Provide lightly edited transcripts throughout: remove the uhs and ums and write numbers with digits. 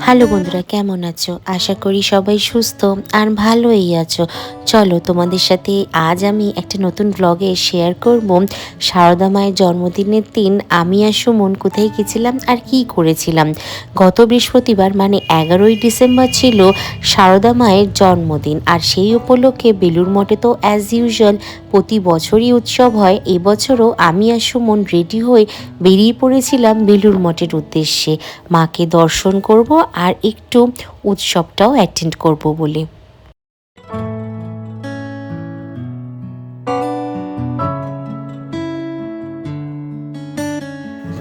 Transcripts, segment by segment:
Hello বন্ধুরা, কেমন আছো? আশা করি সবাই সুস্থ আর ভালোই আছো। চলো তোমাদের সাথে আজ আমি একটা নতুন ব্লগে শেয়ার করব সারদা মায়ের জন্মদিনের দিন আমি আর সুমন কোথায় গেছিলাম আর কি করেছিলাম। গত বৃহস্পতিবার মানে 11ই ডিসেম্বর ছিল সারদা মায়ের জন্মদিন, আর সেই উপলক্ষে বেলুর মঠে তো অ্যাজ ইউজুয়াল প্রতি বছরই উৎসব হয়। এবছরও আমি আর সুমন রেডি হয়ে বেরিয়ে পড়েছিলাম বেলুর মঠের উদ্দেশ্যে মাকে দর্শন করব আর একটু উৎসবটাও অ্যাটেন্ড করব বলে।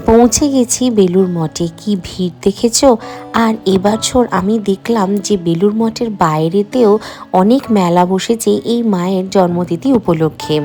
পৌঁছে গেছি বেলুর মঠে, কি ভিড় দেখেছো। আর এবছর আমি দেখলাম যে বেলুর মঠের বাইরেতেও অনেক মেলা বসেছে এই মায়ের জন্মতিথি উপলক্ষে।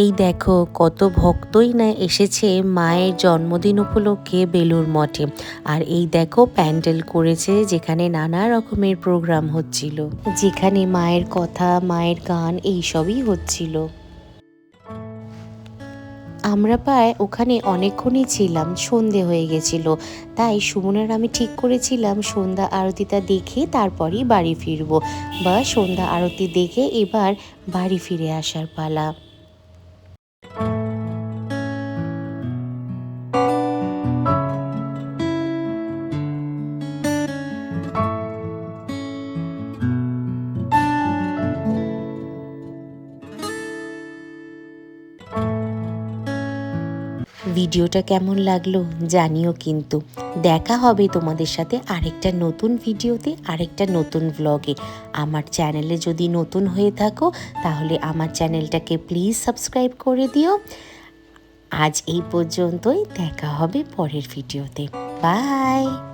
এই দেখো কত ভক্তই না এসেছে মায়ের জন্মদিন উপলক্ষে বেলুর মঠে। আর এই দেখো প্যান্ডেল করেছে যেখানে নানা রকমের প্রোগ্রাম হচ্ছিল, যেখানে মায়ের কথা, মায়ের গান এইসবই হচ্ছিল। আমরা প্রায় ওখানে অনেকক্ষণই ছিলাম, সন্ধে হয়ে গেছিল। তাই সুমনের আমি ঠিক করেছিলাম সন্ধ্যা আরতিটা দেখে তারপরই বাড়ি ফিরবো, বা সন্ধ্যা আরতি দেখে এবার বাড়ি ফিরে আসার পালা। ভিডিওটা কেমন লাগলো জানিও কিন্তু। দেখা হবে তোমাদের সাথে আরেকটা নতুন ভিডিওতে, আরেকটা নতুন ভ্লগে। আমার চ্যানেলে যদি নতুন হয়ে থাকো তাহলে আমার চ্যানেলটাকে প্লিজ সাবস্ক্রাইব করে দিও। আজ এই পর্যন্তই, দেখা হবে পরের ভিডিওতে। বাই।